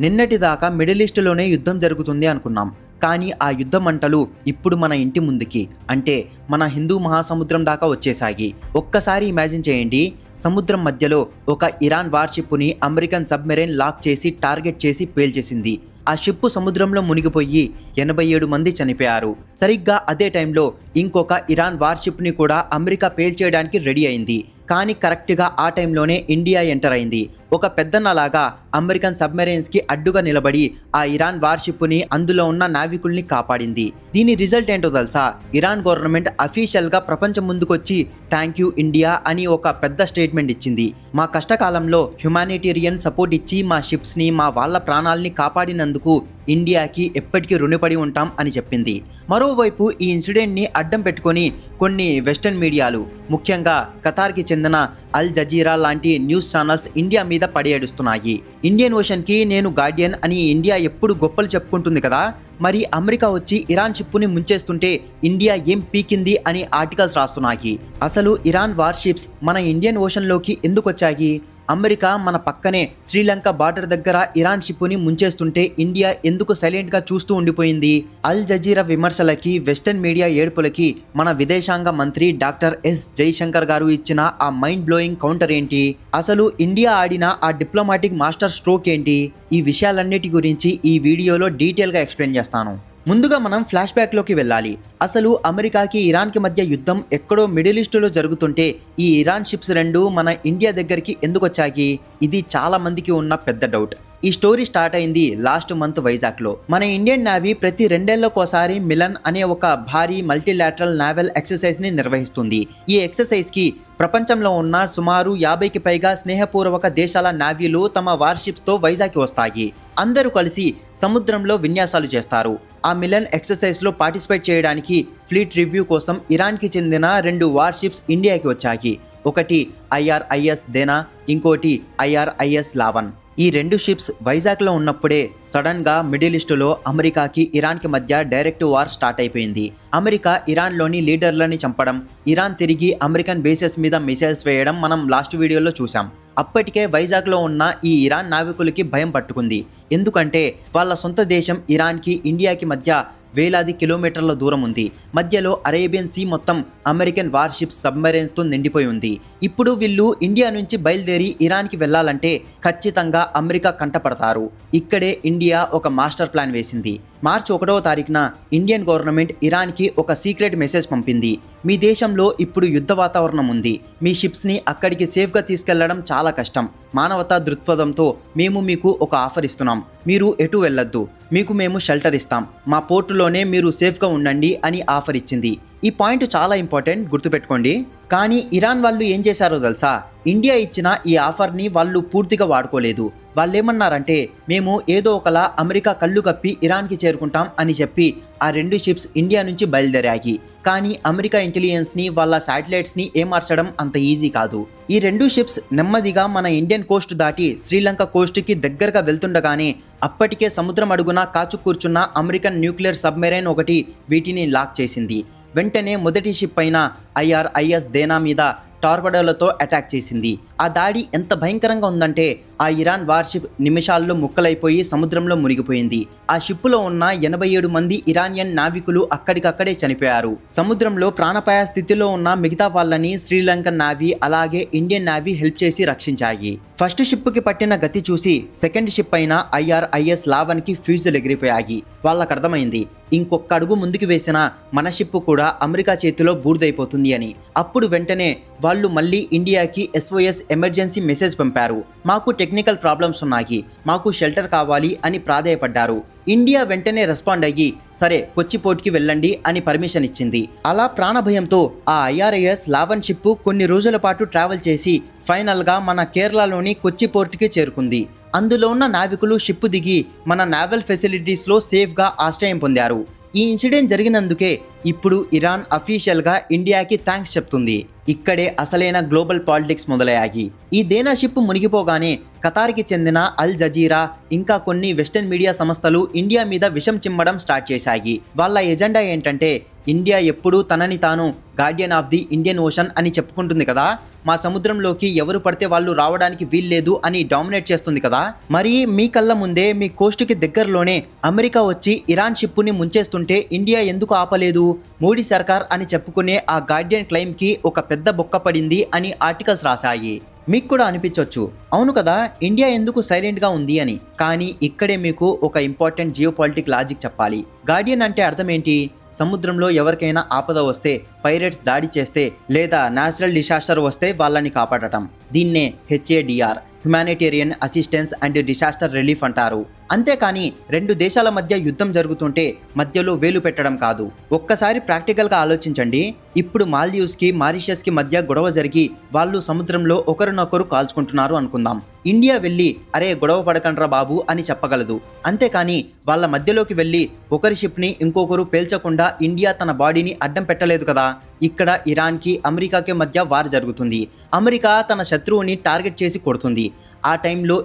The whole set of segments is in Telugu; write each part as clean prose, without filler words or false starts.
నిన్నటిదాకా మిడిల్ ఈస్ట్లోనే యుద్ధం జరుగుతుంది అనుకున్నాం. కానీ ఆ యుద్ధ మంటలు ఇప్పుడు మన ఇంటి ముందుకి, అంటే మన హిందూ మహాసముద్రం దాకా వచ్చేసాయి. ఒక్కసారి ఇమాజిన్ చేయండి, సముద్రం మధ్యలో ఒక ఇరాన్ వార్షిప్ని అమెరికన్ సబ్మెరైన్ లాక్ చేసి టార్గెట్ చేసి పేల్చేసింది. ఆ షిప్ సముద్రంలో మునిగిపోయి 87 మంది చనిపోయారు. సరిగ్గా అదే టైంలో ఇంకొక ఇరాన్ వార్షిప్ని కూడా అమెరికా పేల్చేయడానికి రెడీ అయింది. కానీ కరెక్ట్గా ఆ టైంలోనే ఇండియా ఎంటర్ అయింది. ఒక పెద్దన్నలాగా అమెరికన్ సబ్మెరైన్స్కి అడ్డుగా నిలబడి ఆ ఇరాన్ వార్షిప్ని, అందులో ఉన్న నావికుల్ని కాపాడింది. దీని రిజల్ట్ ఏంటో తెలుసా? ఇరాన్ గవర్నమెంట్ అఫీషియల్గా ప్రపంచం ముందుకొచ్చి థ్యాంక్ యూ ఇండియా అని ఒక పెద్ద స్టేట్మెంట్ ఇచ్చింది. మా కష్టకాలంలో హ్యుమానిటేరియన్ సపోర్ట్ ఇచ్చి మా షిప్స్ని, మా వాళ్ళ ప్రాణాలని కాపాడినందుకు ఇండియాకి ఎప్పటికీ రుణపడి ఉంటాం అని చెప్పింది. మరోవైపు ఈ ఇన్సిడెంట్ని అడ్డం పెట్టుకొని కొన్ని వెస్టర్న్ మీడియాలు, ముఖ్యంగా ఖతార్కి చెందిన అల్ జజీరా లాంటి న్యూస్ ఛానల్స్ ఇండియా మీద పడేడుస్తున్నాయి. ఇండియన్ ఓషన్కి నేను గార్డియన్ అని ఇండియా ఎప్పుడు గొప్పలు చెప్పుకుంటుంది కదా, మరి అమెరికా వచ్చి ఇరాన్ షిప్పుని ముంచేస్తుంటే ఇండియా ఏం పీకింది అని ఆర్టికల్స్ రాస్తున్నాయి. అసలు ఇరాన్ వార్షిప్స్ మన ఇండియన్ ఓషన్లోకి ఎందుకు వచ్చాయి? అమెరికా మన పక్కనే శ్రీలంక బార్డర్ దగ్గర ఇరాన్ షిప్పుని ముంచేస్తుంటే ఇండియా ఎందుకు సైలెంట్గా చూస్తూ ఉండిపోయింది? అల్ జజీరా విమర్శలకి, వెస్టర్న్ మీడియా ఏడుపులకి మన విదేశాంగ మంత్రి డాక్టర్ ఎస్ జైశంకర్ గారు ఇచ్చిన ఆ మైండ్ బ్లోయింగ్ కౌంటర్ ఏంటి? అసలు ఇండియా ఆడిన ఆ డిప్లొమాటిక్ మాస్టర్ స్ట్రోక్ ఏంటి? ఈ విషయాలన్నిటి గురించి ఈ వీడియోలో డీటెయిల్గా ఎక్స్ప్లెయిన్ చేస్తాను. ముందుగా మనం ఫ్లాష్ బ్యాక్లోకి వెళ్ళాలి. అసలు అమెరికాకి ఇరాన్కి మధ్య యుద్ధం ఎక్కడో మిడిల్ ఈస్ట్లో జరుగుతుంటే ఈ ఇరాన్ షిప్స్ రెండు మన ఇండియా దగ్గరికి ఎందుకు వచ్చాయి? ఇది చాలా మందికి ఉన్న పెద్ద డౌట్. ఈ స్టోరీ స్టార్ట్ అయింది లాస్ట్ మంత్ వైజాగ్లో. మన ఇండియన్ నేవీ ప్రతి 2 ఏళ్లకోసారి మిలన్ అనే ఒక భారీ మల్టీలాటరల్ నావల్ ఎక్సర్సైజ్ని నిర్వహిస్తుంది. ఈ ఎక్సర్సైజ్కి ప్రపంచంలో ఉన్న సుమారు 50కి పైగా స్నేహపూర్వక దేశాల నావీలు తమ వార్షిప్స్తో వైజాగ్కి వస్తాయి. అందరూ కలిసి సముద్రంలో విన్యాసాలు చేస్తారు. ఆ మిలన్ ఎక్సర్సైజ్లో పార్టిసిపేట్ చేయడానికి ఫ్లీట్ రివ్యూ కోసం ఇరాన్కి చెందిన 2 వార్షిప్స్ ఇండియాకి వచ్చాయి. ఒకటి IRIS దేనా, ఇంకోటి IRIS లావన్. ఈ 2 షిప్స్ వైజాగ్లో ఉన్నప్పుడే సడన్గా మిడిల్ ఈస్ట్లో అమెరికాకి ఇరాన్కి మధ్య డైరెక్ట్ వార్ స్టార్ట్ అయిపోయింది. అమెరికా ఇరాన్లోని లీడర్లని చంపడం, ఇరాన్ తిరిగి అమెరికన్ బేసెస్ మీద మిసైల్స్ వేయడం మనం లాస్ట్ వీడియోలో చూసాం. అప్పటికే వైజాగ్లో ఉన్న ఈ ఇరాన్ నావికులకి భయం పట్టుకుంది. ఎందుకంటే వాళ్ళ సొంత దేశం ఇరాన్కి, ఇండియాకి మధ్య వేలాది కిలోమీటర్ల దూరం ఉంది. మధ్యలో అరేబియన్ సీ మొత్తం అమెరికన్ వార్షిప్స్, సబ్మెరైన్స్తో నిండిపోయి ఉంది. ఇప్పుడు వీళ్ళు ఇండియా నుంచి బయలుదేరి ఇరాన్కి వెళ్ళాలంటే ఖచ్చితంగా అమెరికా కంటపడతారు. ఇక్కడే ఇండియా ఒక మాస్టర్ ప్లాన్ వేసింది. మార్చి 1వ తారీఖున ఇండియన్ గవర్నమెంట్ ఇరాన్కి ఒక సీక్రెట్ మెసేజ్ పంపింది. మీ దేశంలో ఇప్పుడు యుద్ధ వాతావరణం ఉంది. మీ షిప్స్ని అక్కడికి సేఫ్గా తీసుకెళ్లడం చాలా కష్టం. మానవతా దృక్పథంతో మేము మీకు ఒక ఆఫర్ ఇస్తున్నాం. మీరు ఎటు వెళ్ళొద్దు, మీకు మేము షెల్టర్ ఇస్తాం, మా పోర్టులోనే మీరు సేఫ్గా ఉండండి అని ఆఫర్ ఇచ్చింది. ఈ పాయింట్ చాలా ఇంపార్టెంట్, గుర్తుపెట్టుకోండి. కానీ ఇరాన్ వాళ్ళు ఏం చేశారో తెలుసా? ఇండియా ఇచ్చిన ఈ ఆఫర్ని వాళ్ళు పూర్తిగా వాడుకోలేదు. వాళ్ళేమన్నారంటే, మేము ఏదో ఒకలా అమెరికా కళ్ళు కప్పి ఇరాన్కి చేరుకుంటాం అని చెప్పి ఆ 2 షిప్స్ ఇండియా నుంచి బయలుదేరాయి. కానీ అమెరికా ఇంటెలిజెన్స్ని, వాళ్ళ శాటిలైట్స్ని ఏమార్చడం అంత ఈజీ కాదు. ఈ 2 షిప్స్ నెమ్మదిగా మన ఇండియన్ కోస్ట్ దాటి శ్రీలంక కోస్ట్కి దగ్గరగా వెళ్తుండగానే అప్పటికే సముద్రం అడుగున కాచు కూర్చున్న అమెరికన్ న్యూక్లియర్ సబ్మెరైన్ ఒకటి వీటిని లాక్ చేసింది. వెంటనే మొదటి షిప్ అయిన IRIS దేనా మీద టార్పెడోలతో అటాక్ చేసింది. ఆ దాడి ఎంత భయంకరంగా ఉందంటే ఆ ఇరాన్ వార్షిప్ నిమిషాల్లో ముక్కలైపోయి సముద్రంలో మునిగిపోయింది. ఆ షిప్పులో ఉన్న 87 మంది ఇరానియన్ నావికులు అక్కడికక్కడే చనిపోయారు. సముద్రంలో ప్రాణాపాయ స్థితిలో ఉన్న మిగతా వాళ్ళని శ్రీలంకన్ నావీ అలాగే ఇండియన్ నావీ హెల్ప్ చేసి రక్షించాయి. ఫస్ట్ షిప్కి పట్టిన గతి చూసి సెకండ్ షిప్ అయిన IRIS లావన్కి ఫ్యూజులు ఎగిరిపోయాయి. వాళ్ళకు అర్థమైంది, ఇంకొక అడుగు ముందుకు వేసిన మన షిప్ కూడా అమెరికా చేతిలో బూడిదైపోతుంది అని. అప్పుడు వెంటనే వాళ్ళు మళ్ళీ ఇండియాకి SOS ఎమర్జెన్సీ మెసేజ్ పంపారు. మాకు టెక్నికల్ ప్రాబ్లమ్స్ ఉన్నాయి, మాకు షెల్టర్ కావాలి అని ప్రాధేయపడ్డారు. ఇండియా వెంటనే రెస్పాండ్ అయ్యి సరే కొచ్చి పోర్ట్కి వెళ్ళండి అని పర్మిషన్ ఇచ్చింది. అలా ప్రాణభయంతో ఆ IRIS లావన్ షిప్ కొన్ని రోజుల పాటు ట్రావెల్ చేసి ఫైనల్గా మన కేరళలోని కొచ్చి పోర్ట్కి చేరుకుంది. అందులో ఉన్న నావికులు షిప్ దిగి మన నావల్ ఫెసిలిటీస్లో సేఫ్గా ఆశ్రయం పొందారు. ఈ ఇన్సిడెంట్ జరిగినందుకే ఇప్పుడు ఇరాన్ అఫీషియల్గా ఇండియాకి థ్యాంక్స్ చెప్తుంది. ఇక్కడే అసలైన గ్లోబల్ పాలిటిక్స్ మొదలయ్యాయి. ఈ దేనా షిప్ మునిగిపోగానే ఖతార్కి చెందిన అల్ జజీరా ఇంకా కొన్ని వెస్టర్న్ మీడియా సంస్థలు ఇండియా మీద విషం చిమ్మడం స్టార్ట్ చేశాయి. వాళ్ళ ఎజెండా ఏంటంటే, ఇండియా ఎప్పుడూ తనని తాను Guardian of the Indian ocean అని చెప్పుకుంటుంది కదా, మా సముద్రంలోకి ఎవరు పడితే వాళ్ళు రావడానికి వీల్లేదు అని డామినేట్ చేస్తుంది కదా. మరి మీ కళ్ళ ముందే మీ కోస్టుకి దగ్గరలోనే అమెరికా వచ్చి ఇరాన్ షిప్పుని ముంచేస్తుంటే ఇండియా ఎందుకు ఆపలేదు? మోడీ సర్కార్ అని చెప్పుకునే ఆ గార్డియన్ క్లెయిమ్కి ఒక పెద్ద బొక్క పడింది అని ఆర్టికల్స్ రాశాయి. మీకు కూడా అనిపించవచ్చు, అవును కదా ఇండియా ఎందుకు సైలెంట్గా ఉంది అని. కానీ ఇక్కడే మీకు ఒక ఇంపార్టెంట్ జియోపాలిటిక్ లాజిక్ చెప్పాలి. గార్డియన్ అంటే అర్థం ఏంటి? సముద్రంలో ఎవరికైనా ఆపద వస్తే, పైరేట్స్ దాడి చేస్తే లేదా న్యాచురల్ డిసాస్టర్ వస్తే వాళ్ళని కాపాడటం. దీన్నే HADR, humanitarian assistance and disaster relief అంటారు. అంతేకాని రెండు దేశాల మధ్య యుద్ధం జరుగుతుంటే మధ్యలో వేలు పెట్టడం కాదు. ఒక్కసారి ప్రాక్టికల్గా ఆలోచించండి. ఇప్పుడు మాల్దీవ్స్కి మారిషస్కి మధ్య గొడవ జరిగి వాళ్ళు సముద్రంలో ఒకరినొకరు కాల్చుకుంటున్నారు అనుకుందాం. ఇండియా వెళ్ళి అరే గొడవ పడకండ్రా బాబు అని చెప్పగలదు. అంతేకాని వాళ్ళ మధ్యలోకి వెళ్ళి ఒకరి షిప్ని ఇంకొకరు పేల్చకుండా ఇండియా తన బాడీని అడ్డం పెట్టలేదు కదా. ఇక్కడ ఇరాన్కి అమెరికాకి మధ్య వార్ జరుగుతుంది. అమెరికా తన శత్రువుని టార్గెట్ చేసి కొడుతుంది. ఆ టైంలో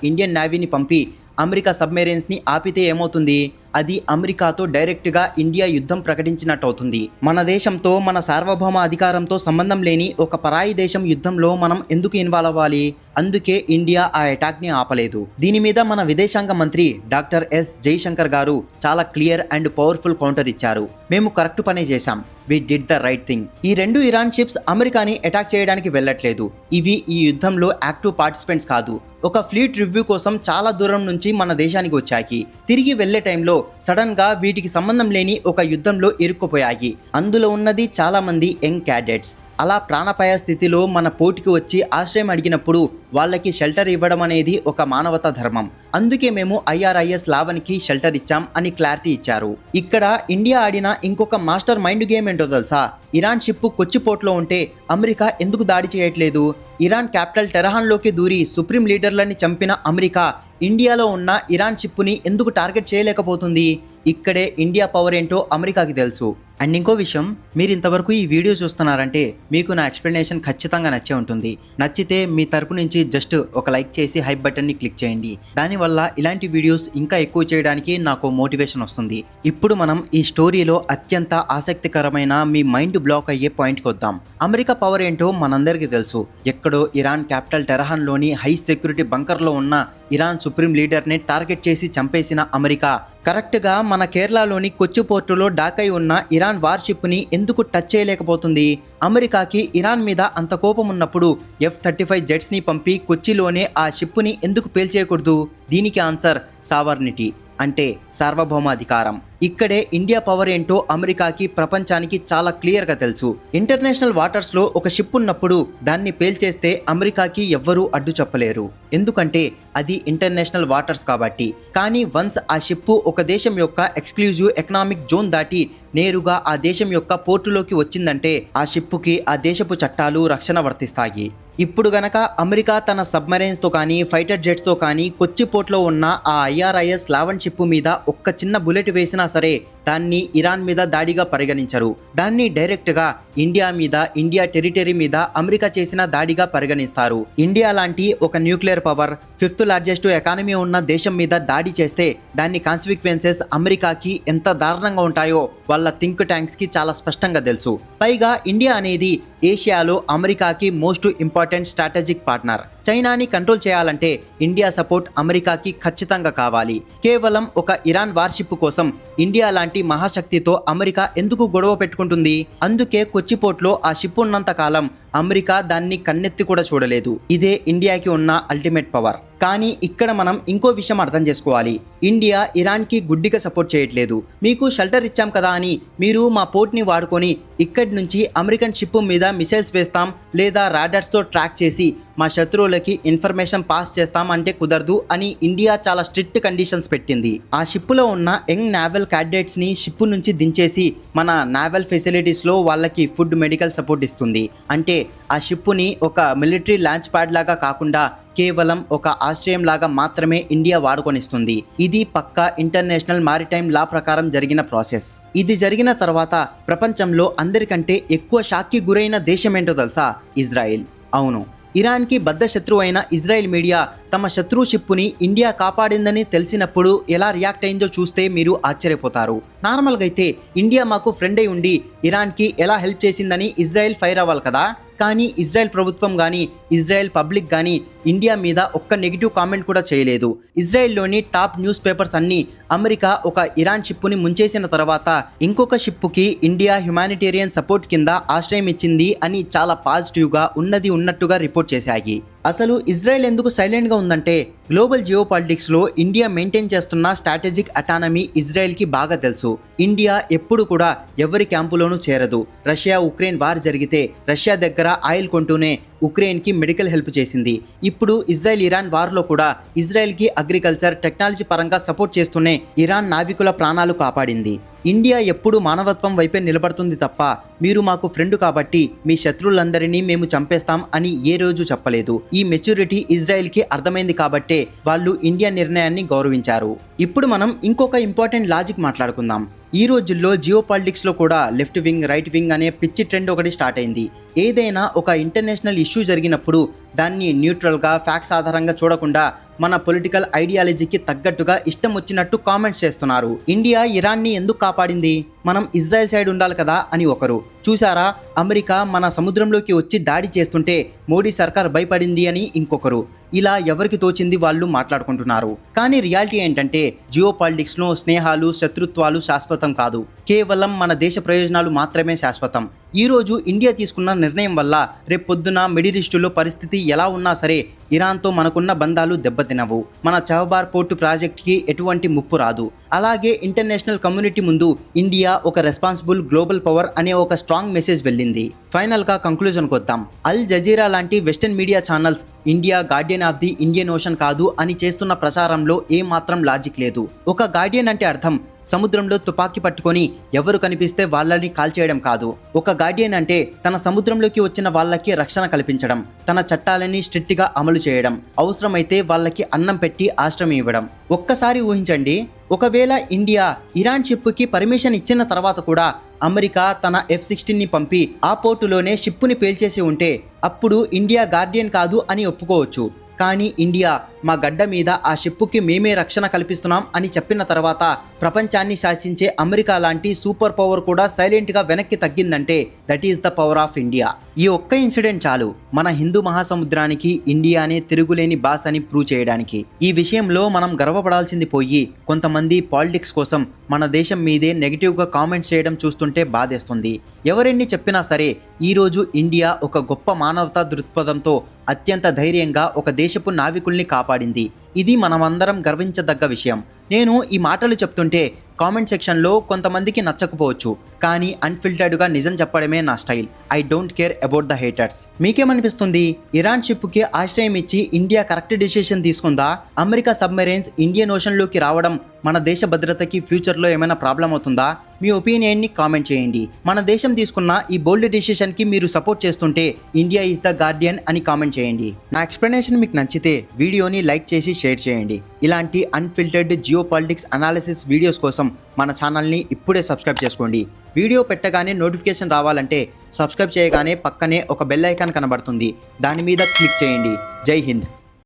ఇండియన్ నేవీని పంపి అమెరికా సబ్మెరైన్స్ని ఆపితే ఏమవుతుంది? అది అమెరికాతో డైరెక్ట్గా ఇండియా యుద్ధం ప్రకటించినట్టు అవుతుంది. మన దేశంతో, మన సార్వభౌమ అధికారంతో సంబంధం లేని ఒక పరాయి దేశం యుద్ధంలో మనం ఎందుకు ఇన్వాల్వ్ అవ్వాలి? అందుకే ఇండియా ఆ అటాక్ని ఆపలేదు. దీని మీద మన విదేశాంగ మంత్రి డాక్టర్ ఎస్ జైశంకర్ గారు చాలా క్లియర్ అండ్ పవర్ఫుల్ కౌంటర్ ఇచ్చారు. మేము కరెక్ట్ పనే చేశాం, we did the right thing. ఈ రెండు ఇరాన్ షిప్స్ అమెరికాని అటాక్ చేయడానికి వెళ్ళట్లేదు. ఇవి ఈ యుద్ధంలో యాక్టివ్ పార్టిసిపెంట్స్ కాదు. ఒక ఫ్లీట్ రివ్యూ కోసం చాలా దూరం నుంచి మన దేశానికి వచ్చాయి. తిరిగి వెళ్లే టైంలో సడన్ గా వీటికి సంబంధం లేని ఒక యుద్ధంలో ఇరుక్కుపోయాయి. అందులో ఉన్నది చాలా మంది యంగ్ క్యాడెట్స్. అలా ప్రాణాపాయ స్థితిలో మన పోటీకి వచ్చి ఆశ్రయం అడిగినప్పుడు వాళ్ళకి షెల్టర్ ఇవ్వడం అనేది ఒక మానవతా ధర్మం. అందుకే మేము IRIS లావన్కి షెల్టర్ ఇచ్చాం అని క్లారిటీ ఇచ్చారు. ఇక్కడ ఇండియా ఆడిన ఇంకొక మాస్టర్ మైండ్ గేమ్ ఏంటో తెలుసా? ఇరాన్ షిప్ కొచ్చి పోర్ట్లో ఉంటే అమెరికా ఎందుకు దాడి చేయట్లేదు? ఇరాన్ క్యాపిటల్ టెహరాన్లోకి దూరి సుప్రీం లీడర్లని చంపిన అమెరికా ఇండియాలో ఉన్న ఇరాన్ షిప్ని ఎందుకు టార్గెట్ చేయలేకపోతుంది? ఇక్కడే ఇండియా పవర్ ఏంటో అమెరికాకి తెలుసు. అండ్ ఇంకో విషయం, మీరు ఇంతవరకు ఈ వీడియో చూస్తున్నారంటే మీకు నా ఎక్స్ప్లెనేషన్ ఖచ్చితంగా నచ్చే ఉంటుంది. నచ్చితే మీ తరపు నుంచి జస్ట్ ఒక లైక్ చేసి హైప్ బటన్ని క్లిక్ చేయండి. దానివల్ల ఇలాంటి వీడియోస్ ఇంకా ఎక్కువ చేయడానికి నాకు మోటివేషన్ వస్తుంది. ఇప్పుడు మనం ఈ స్టోరీలో అత్యంత ఆసక్తికరమైన మీ మైండ్ బ్లాక్ అయ్యే పాయింట్కి వద్దాం. అమెరికా పవర్ ఏంటో మనందరికీ తెలుసు. ఎక్కడో ఇరాన్ క్యాపిటల్ టెహరాన్లోని హై సెక్యూరిటీ బంకర్లో ఉన్న ఇరాన్ సుప్రీం లీడర్ని టార్గెట్ చేసి చంపేసిన అమెరికా కరెక్ట్గా మన కేరళలోని కొచ్చి పోర్టులో డాకై ఉన్న ఇరాన్ వార్షిప్ని ఎందుకు టచ్ చేయలేకపోతుంది? అమెరికాకి ఇరాన్ మీద అంత కోపం ఉన్నప్పుడు F-35 జెట్స్ని పంపి కొచ్చిలోనే ఆ షిప్ని ఎందుకు పేల్చేయకూడదు? దీనికి ఆన్సర్ సావర్నిటీ, అంటే సార్వభౌమాధికారం. ఇక్కడే ఇండియా పవర్ ఏంటో అమెరికాకి, ప్రపంచానికి చాలా క్లియర్గా తెలుసు. ఇంటర్నేషనల్ వాటర్స్లో ఒక షిప్ ఉన్నప్పుడు దాన్ని పేల్చేస్తే అమెరికాకి ఎవ్వరూ అడ్డు చెప్పలేరు, ఎందుకంటే అది ఇంటర్నేషనల్ వాటర్స్ కాబట్టి. కానీ వన్స్ ఆ షిప్ ఒక దేశం యొక్క ఎక్స్క్లూజివ్ ఎకనామిక్ జోన్ దాటి నేరుగా ఆ దేశం యొక్క పోర్టులోకి వచ్చిందంటే ఆ షిప్పుకి ఆ దేశపు చట్టాలు, రక్షణ వర్తిస్తాయి. ఇప్పుడు గనక అమెరికా తన సబ్మెరైన్స్తో కానీ ఫైటర్ జెట్స్తో కానీ కొచ్చి పోర్ట్లో ఉన్న ఆ IRIS లావన్ షిప్ మీద ఒక్క చిన్న బుల్లెట్ వేసినా సరే దాన్ని ఇరాన్ మీద దాడిగా పరిగణించరు. దాన్ని డైరెక్ట్గా ఇండియా మీద, ఇండియా టెరిటరీ మీద అమెరికా చేసిన దాడిగా పరిగణిస్తారు. ఇండియా లాంటి ఒక nuclear power, 5th largest economy ఉన్న దేశం మీద దాడి చేస్తే దాని కాన్సిక్వెన్సెస్ అమెరికాకి ఎంత దారుణంగా ఉంటాయో వాళ్ళ థింక్ ట్యాంక్స్కి చాలా స్పష్టంగా తెలుసు. పైగా ఇండియా అనేది ఏషియాలో అమెరికాకి మోస్ట్ ఇంపార్టెంట్ స్ట్రాటజిక్ పార్ట్నర్. చైనాని కంట్రోల్ చేయాలంటే ఇండియా సపోర్ట్ అమెరికాకి ఖచ్చితంగా కావాలి. కేవలం ఒక ఇరాన్ వార్షిప్ కోసం ఇండియా లాంటి మహాశక్తితో అమెరికా ఎందుకు గొడవ పెట్టుకుంటుంది? అందుకే కొచ్చి పోర్ట్లో ఆ షిప్ ఉన్నంత కాలం అమెరికా దాన్ని కన్నెత్తి కూడా చూడలేదు. ఇదే ఇండియాకి ఉన్న అల్టిమేట్ పవర్. కానీ ఇక్కడ మనం ఇంకో విషయం అర్థం చేసుకోవాలి. ఇండియా ఇరాన్కి గుడ్డిగా సపోర్ట్ చేయట్లేదు. మీకు షెల్టర్ ఇచ్చాం కదా అని మీరు మా పోర్ట్ని వాడుకొని ఇక్కడి నుంచి అమెరికన్ షిప్ మీద మిసైల్స్ వేస్తాం లేదా రాడార్స్తో ట్రాక్ చేసి మా శత్రువులకి ఇన్ఫర్మేషన్ పాస్ చేస్తాం అంటే కుదరదు అని ఇండియా చాలా స్ట్రిక్ట్ కండిషన్స్ పెట్టింది. ఆ షిప్లో ఉన్న యంగ్ నావల్ క్యాడెట్స్ని షిప్ నుంచి దించేసి మన నావల్ ఫెసిలిటీస్లో వాళ్ళకి ఫుడ్, మెడికల్ సపోర్ట్ ఇస్తుంది. అంటే ఆ షిప్ని ఒక మిలిటరీ లాంచ్ ప్యాడ్ లాగా కాకుండా కేవలం ఒక ఆశ్రయం లాగా మాత్రమే ఇండియా వాడుకొనిస్తుంది. ఇది పక్కా ఇంటర్నేషనల్ మారిటైమ్ లా ప్రకారం జరిగిన ప్రాసెస్. ఇది జరిగిన తర్వాత ప్రపంచంలో అందరికంటే ఎక్కువ షాక్కి గురైన దేశం ఏంటో తెలుసా? ఇజ్రాయిల్. అవును, ఇరాన్కి బద్ద శత్రువు అయిన ఇజ్రాయెల్ మీడియా తమ శత్రు షిప్పుని ఇండియా కాపాడిందని తెలిసినప్పుడు ఎలా రియాక్ట్ అయిందో చూస్తే మీరు ఆశ్చర్యపోతారు. నార్మల్గా అయితే ఇండియా మాకు ఫ్రెండ్ అయి ఉండి ఇరాన్కి ఎలా హెల్ప్ చేసిందని ఇజ్రాయెల్ ఫైర్ అవ్వాలి కదా. కానీ ఇజ్రాయెల్ ప్రభుత్వం కానీ ఇజ్రాయెల్ పబ్లిక్ కానీ ఇండియా మీద ఒక్క నెగిటివ్ కామెంట్ కూడా చేయలేదు. ఇజ్రాయెల్లోని టాప్ న్యూస్ పేపర్స్ అన్నీ అమెరికా ఒక ఇరాన్ షిప్పుని ముంచేసిన తర్వాత ఇంకొక షిప్పుకి ఇండియా హ్యుమానిటేరియన్ సపోర్ట్ కింద ఆశ్రయం ఇచ్చింది అని చాలా పాజిటివ్గా ఉన్నది ఉన్నట్టుగా రిపోర్ట్ చేశాయి. అసలు ఇజ్రాయెల్ ఎందుకు సైలెంట్గా ఉందంటే గ్లోబల్ జియో పాలిటిక్స్లో ఇండియా మెయింటైన్ చేస్తున్న స్ట్రాటజిక్ అటానమీ ఇజ్రాయెల్కి బాగా తెలుసు. ఇండియా ఎప్పుడు కూడా ఎవరి క్యాంపులోనూ చేరదు. రష్యా ఉక్రెయిన్ వార్ జరిగితే రష్యా దగ్గర ఆయిల్ కొంటూనే ఉక్రెయిన్కి మెడికల్ హెల్ప్ చేసింది. ఇప్పుడు ఇజ్రాయెల్ ఇరాన్ వార్లో కూడా ఇజ్రాయెల్కి అగ్రికల్చర్ టెక్నాలజీ పరంగా సపోర్ట్ చేస్తూనే ఇరాన్ నావికుల ప్రాణాలు కాపాడింది. ఇండియా ఎప్పుడు మానవత్వం వైపే నిలబడుతుంది తప్ప మీరు మాకు ఫ్రెండ్ కాబట్టి మీ శత్రువులందరినీ మేము చంపేస్తాం అని ఏ రోజు చెప్పలేదు. ఈ మెచ్యూరిటీ ఇజ్రాయెల్కి అర్థమైంది కాబట్టే వాళ్ళు ఇండియా నిర్ణయాన్ని గౌరవించారు. ఇప్పుడు మనం ఇంకొక ఇంపార్టెంట్ లాజిక్ మాట్లాడుకుందాం. ఈ రోజుల్లో జియో పాలిటిక్స్లో కూడా లెఫ్ట్ వింగ్ రైట్ వింగ్ అనే పిచ్చి ట్రెండ్ ఒకటి స్టార్ట్ అయింది. ఏదైనా ఒక ఇంటర్నేషనల్ ఇష్యూ జరిగినప్పుడు దాన్ని న్యూట్రల్గా ఫ్యాక్ట్స్ ఆధారంగా చూడకుండా మన పొలిటికల్ ఐడియాలజీకి తగ్గట్టుగా ఇష్టం వచ్చినట్టు కామెంట్స్ చేస్తున్నారు. ఇండియా ఇరాన్ని ఎందుకు కాపాడింది? మనం ఇజ్రాయెల్ సైడ్ ఉండాలి కదా అని ఒకరు. చూసారా, అమెరికా మన సముద్రంలోకి వచ్చి దాడి చేస్తుంటే మోడీ సర్కార్ భయపడింది అని ఇంకొకరు. ఇలా ఎవరికి తోచింది వాళ్ళు మాట్లాడుకుంటున్నారు. కానీ రియాలిటీ ఏంటంటే జియో పాలిటిక్స్లో స్నేహాలు శత్రుత్వాలు శాశ్వతం కాదు. కేవలం మన దేశ ప్రయోజనాలు మాత్రమే శాశ్వతం. ఈరోజు ఇండియా తీసుకున్న నిర్ణయం వల్ల రేపొద్దున మిడిల్ ఈస్టులో పరిస్థితి ఎలా ఉన్నా సరే ఇరాన్తో మనకున్న బంధాలు దెబ్బతినవు. మన చహబార్ పోర్టు ప్రాజెక్ట్కి ఎటువంటి ముప్పు రాదు. అలాగే ఇంటర్నేషనల్ కమ్యూనిటీ ముందు ఇండియా ఒక రెస్పాన్సిబుల్ గ్లోబల్ పవర్ అనే ఒక స్ట్రాంగ్ మెసేజ్ వెళ్ళింది. ఫైనల్గా కంక్లూజన్కి వద్దాం. అల్ జజీరా లాంటి western media channels India Guardian of the Indian ocean కాదు అని చేస్తున్న ప్రచారంలో ఏమాత్రం లాజిక్ లేదు. ఒక గార్డియన్ అంటే అర్థం సముద్రంలో తుపాకీ పట్టుకొని ఎవరు కనిపిస్తే వాళ్ళని కాల్చేయడం కాదు. ఒక గార్డియన్ అంటే తన సముద్రంలోకి వచ్చిన వాళ్ళకి రక్షణ కల్పించడం, తన చట్టాలని స్ట్రిక్ట్గా అమలు చేయడం, అవసరమైతే వాళ్ళకి అన్నం పెట్టి ఆశ్రయం ఇవ్వడం. ఒక్కసారి ఊహించండి, ఒకవేళ ఇండియా ఇరాన్ షిప్కి పర్మిషన్ ఇచ్చిన తర్వాత కూడా అమెరికా తన F-16ని పంపి ఆ పోర్టులోనే షిప్పుని పేల్చేసి ఉంటే అప్పుడు ఇండియా గార్డియన్ కాదు అని ఒప్పుకోవచ్చు. కానీ ఇండియా మా గడ్డ మీద ఆ షిప్పుకి మేమే రక్షణ కల్పిస్తున్నాం అని చెప్పిన తర్వాత ప్రపంచాన్ని శాసించే అమెరికా లాంటి సూపర్ పవర్ కూడా సైలెంట్గా వెనక్కి తగ్గిందంటే that is the power of India. ఈ ఒక్క ఇన్సిడెంట్ చాలు మన హిందూ మహాసముద్రానికి ఇండియానే తిరుగులేని బాస్ అని ప్రూవ్ చేయడానికి. ఈ విషయంలో మనం గర్వపడాల్సింది పోయి కొంతమంది పాలిటిక్స్ కోసం మన దేశం మీదే నెగిటివ్గా కామెంట్స్ చేయడం చూస్తుంటే బాధేస్తుంది. ఎవరెన్ని చెప్పినా సరే ఈరోజు ఇండియా ఒక గొప్ప మానవతా దృక్పథంతో అత్యంత ధైర్యంగా ఒక దేశపు నావికుల్ని కాపాడింది. ఇది మనమందరం గర్వించదగ్గ విషయం. నేను ఈ మాటలు చెప్తుంటే కామెంట్ సెక్షన్లో కొంతమందికి నచ్చకపోవచ్చు, కానీ అన్ఫిల్టర్డ్గా నిజం చెప్పడమే నా style. I don't care about the haters. మీకేమనిపిస్తుంది? ఇరాన్ షిప్కి ఆశ్రయం ఇచ్చి ఇండియా కరెక్ట్ డెసిషన్ తీసుకుందా? అమెరికా సబ్మెరైన్స్ ఇండియన్ ఓషన్లోకి రావడం మన దేశ భద్రతకి ఫ్యూచర్లో ఏమైనా ప్రాబ్లం అవుతుందా? మీ ఒపీనియన్ని కామెంట్ చేయండి. మన దేశం తీసుకున్న ఈ బోల్డ్ డెసిషన్కి మీరు సపోర్ట్ చేస్తుంటే ఇండియా ఈజ్ ద గార్డియన్ అని కామెంట్ చేయండి. నా ఎక్స్ప్లెనేషన్ మీకు నచ్చితే వీడియోని లైక్ చేసి షేర్ చేయండి. ఇలాంటి unfiltered geo politics analysis videos కోసం మన ఛానల్ని ఇప్పుడే సబ్స్క్రైబ్ చేసుకోండి. వీడియో పెట్టగానే నోటిఫికేషన్ రావాలంటే సబ్స్క్రైబ్ చేయగానే పక్కనే ఒక బెల్ ఐకాన్ కనబడుతుంది, దాని మీద క్లిక్ చేయండి. జై హింద్.